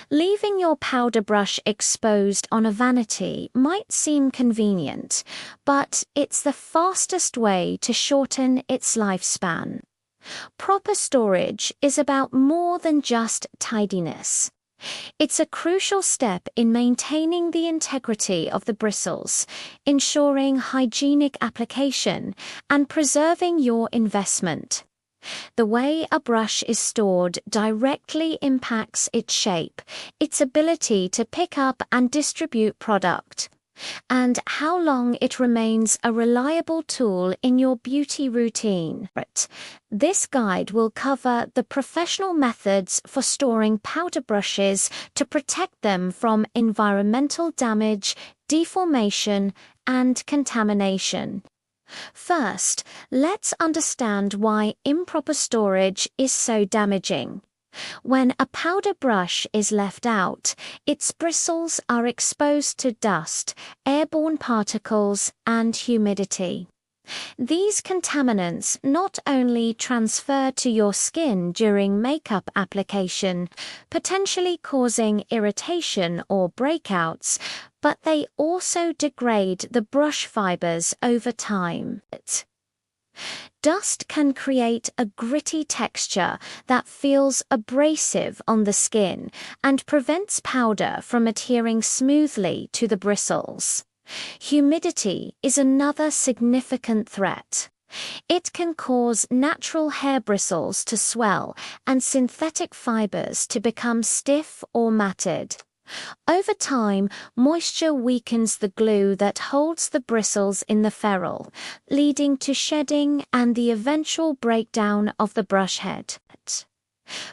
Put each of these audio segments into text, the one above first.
Leaving your powder brush exposed on a vanity might seem convenient, but it's the fastest way to shorten its lifespan. Proper storage is about more than just tidiness. It's a crucial step in maintaining the integrity of the bristles, ensuring hygienic application, and preserving your investment. The way a brush is stored directly impacts its shape, its ability to pick up and distribute product, and how long it remains a reliable tool in your beauty routine. This guide will cover the professional methods for storing powder brushes to protect them from environmental damage, deformation, and contamination. First, let's understand why improper storage is so damaging. When a powder brush is left out, its bristles are exposed to dust, airborne particles, and humidity. These contaminants not only transfer to your skin during makeup application, potentially causing irritation or breakouts, but they also degrade the brush fibers over time. Dust can create a gritty texture that feels abrasive on the skin and prevents powder from adhering smoothly to the bristles. Humidity is another significant threat. It can cause natural hair bristles to swell and synthetic fibers to become stiff or matted. Over time, moisture weakens the glue that holds the bristles in the ferrule, leading to shedding and the eventual breakdown of the brush head.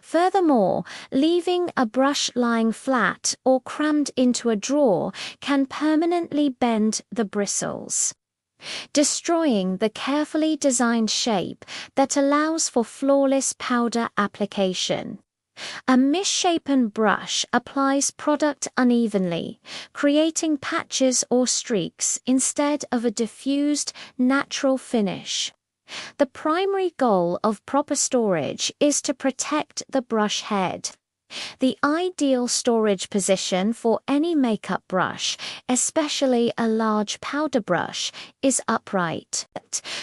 Furthermore, leaving a brush lying flat or crammed into a drawer can permanently bend the bristles, destroying the carefully designed shape that allows for flawless powder application. A misshapen brush applies product unevenly, creating patches or streaks instead of a diffused, natural finish. The primary goal of proper storage is to protect the brush head. The ideal storage position for any makeup brush, especially a large powder brush, is upright.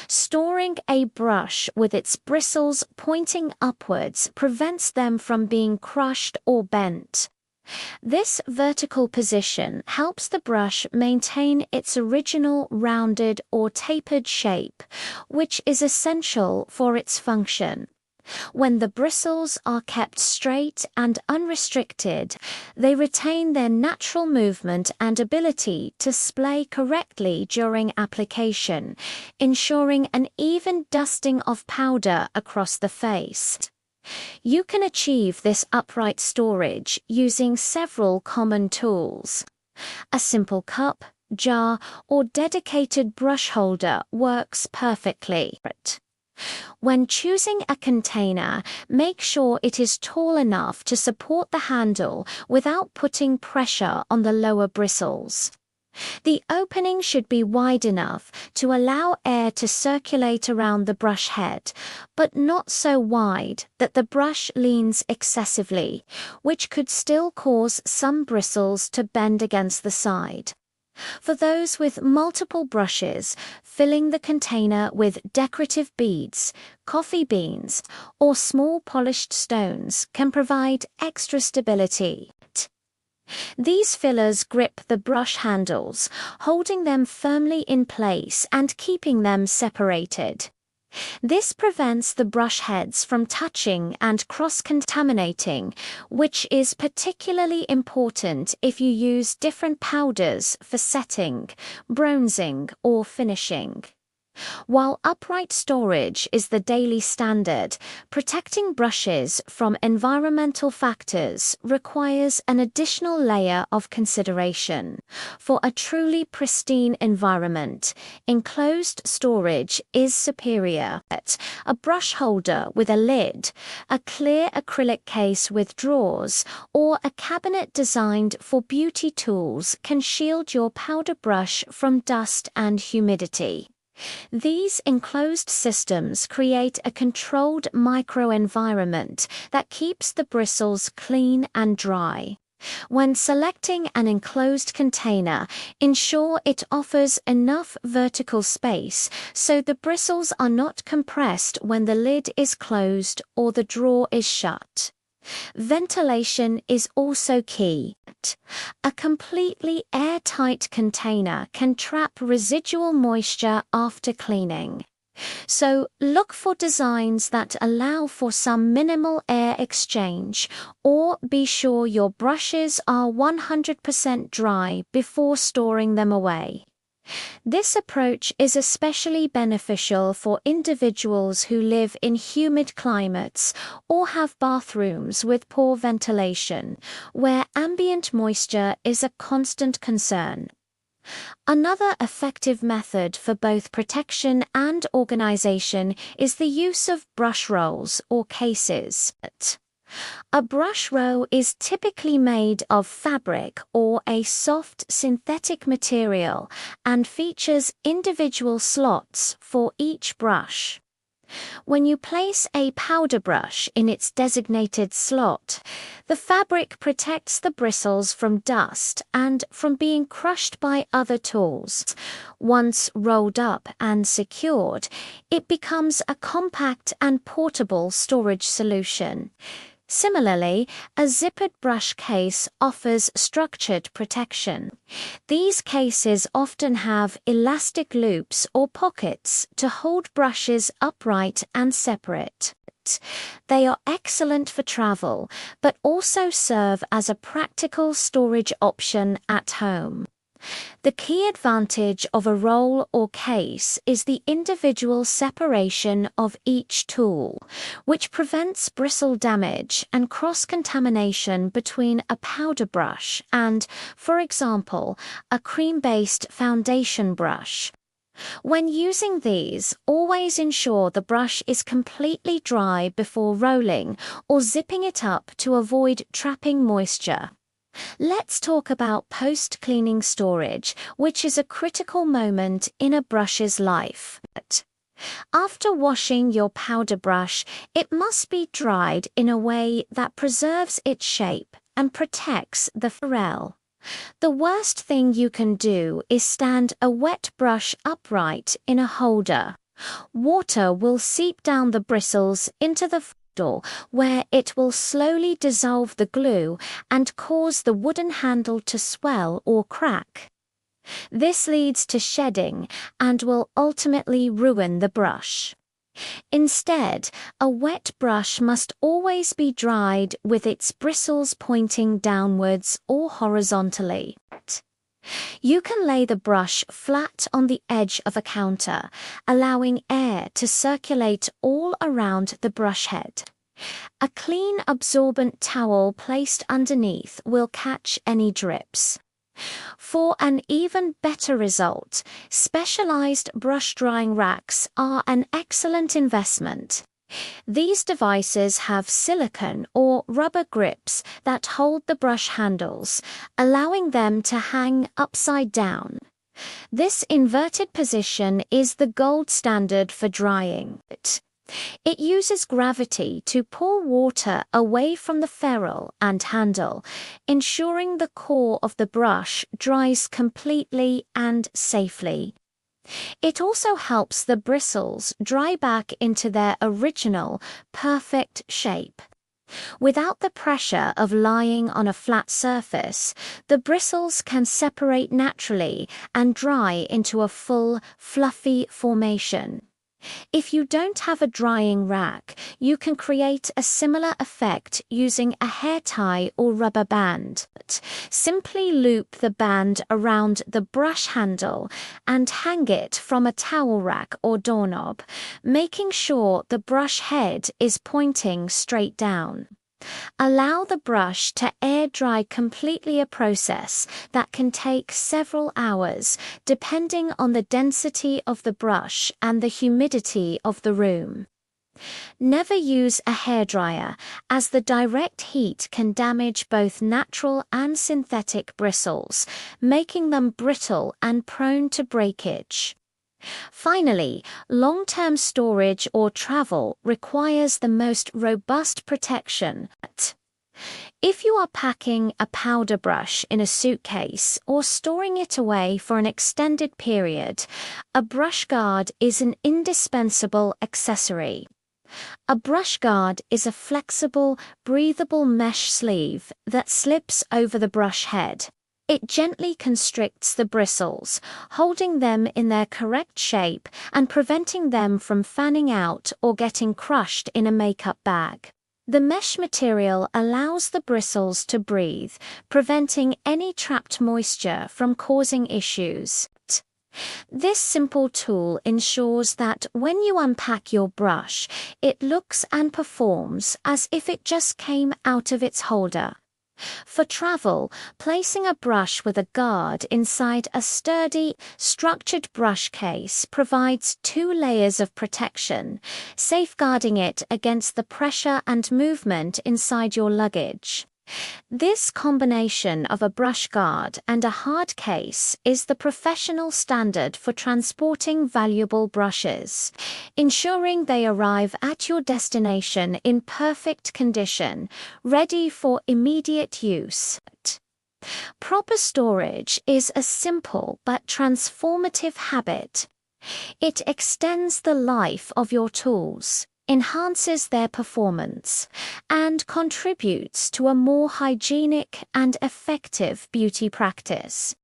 Storing a brush with its bristles pointing upwards prevents them from being crushed or bent. This vertical position helps the brush maintain its original rounded or tapered shape, which is essential for its function. When the bristles are kept straight and unrestricted, they retain their natural movement and ability to splay correctly during application, ensuring an even dusting of powder across the face. You can achieve this upright storage using several common tools. A simple cup, jar, or dedicated brush holder works perfectly. When choosing a container, make sure it is tall enough to support the handle without putting pressure on the lower bristles. The opening should be wide enough to allow air to circulate around the brush head, but not so wide that the brush leans excessively, which could still cause some bristles to bend against the side. For those with multiple brushes, filling the container with decorative beads, coffee beans, or small polished stones can provide extra stability. These fillers grip the brush handles, holding them firmly in place and keeping them separated. This prevents the brush heads from touching and cross-contaminating, which is particularly important if you use different powders for setting, bronzing, or finishing. While upright storage is the daily standard, protecting brushes from environmental factors requires an additional layer of consideration. For a truly pristine environment, enclosed storage is superior. A brush holder with a lid, a clear acrylic case with drawers, or a cabinet designed for beauty tools can shield your powder brush from dust and humidity. These enclosed systems create a controlled microenvironment that keeps the bristles clean and dry. When selecting an enclosed container, ensure it offers enough vertical space so the bristles are not compressed when the lid is closed or the drawer is shut. Ventilation is also key. A completely airtight container can trap residual moisture after cleaning. So look for designs that allow for some minimal air exchange, or be sure your brushes are 100% dry before storing them away. This approach is especially beneficial for individuals who live in humid climates or have bathrooms with poor ventilation, where ambient moisture is a constant concern. Another effective method for both protection and organization is the use of brush rolls or cases. A brush roll is typically made of fabric or a soft synthetic material and features individual slots for each brush. When you place a powder brush in its designated slot, the fabric protects the bristles from dust and from being crushed by other tools. Once rolled up and secured, it becomes a compact and portable storage solution. Similarly, a zippered brush case offers structured protection. These cases often have elastic loops or pockets to hold brushes upright and separate. They are excellent for travel, but also serve as a practical storage option at home. The key advantage of a roll or case is the individual separation of each tool, which prevents bristle damage and cross-contamination between a powder brush and, for example, a cream-based foundation brush. When using these, always ensure the brush is completely dry before rolling or zipping it up to avoid trapping moisture. Let's talk about post-cleaning storage, which is a critical moment in a brush's life. After washing your powder brush, it must be dried in a way that preserves its shape and protects the ferrule. The worst thing you can do is stand a wet brush upright in a holder. Water will seep down the bristles into the where it will slowly dissolve the glue and cause the wooden handle to swell or crack. This leads to shedding and will ultimately ruin the brush. Instead, a wet brush must always be dried with its bristles pointing downwards or horizontally. You can lay the brush flat on the edge of a counter, allowing air to circulate all around the brush head. A clean, absorbent towel placed underneath will catch any drips. For an even better result, specialized brush drying racks are an excellent investment. These devices have silicone or rubber grips that hold the brush handles, allowing them to hang upside down. This inverted position is the gold standard for drying. It uses gravity to pull water away from the ferrule and handle, ensuring the core of the brush dries completely and safely. It also helps the bristles dry back into their original, perfect shape. Without the pressure of lying on a flat surface, the bristles can separate naturally and dry into a full, fluffy formation. If you don't have a drying rack, you can create a similar effect using a hair tie or rubber band. Simply loop the band around the brush handle and hang it from a towel rack or doorknob, making sure the brush head is pointing straight down. Allow the brush to air dry completely, a process that can take several hours depending on the density of the brush and the humidity of the room. Never use a hairdryer, as the direct heat can damage both natural and synthetic bristles, making them brittle and prone to breakage. Finally, long-term storage or travel requires the most robust protection. If you are packing a powder brush in a suitcase or storing it away for an extended period, a brush guard is an indispensable accessory. A brush guard is a flexible, breathable mesh sleeve that slips over the brush head. It gently constricts the bristles, holding them in their correct shape and preventing them from fanning out or getting crushed in a makeup bag. The mesh material allows the bristles to breathe, preventing any trapped moisture from causing issues. This simple tool ensures that when you unpack your brush, it looks and performs as if it just came out of its holder. For travel, placing a brush with a guard inside a sturdy, structured brush case provides 2 layers of protection, safeguarding it against the pressure and movement inside your luggage. This combination of a brush guard and a hard case is the professional standard for transporting valuable brushes, ensuring they arrive at your destination in perfect condition, ready for immediate use. Proper storage is a simple but transformative habit. It extends the life of your tools, enhances their performance, and contributes to a more hygienic and effective beauty practice.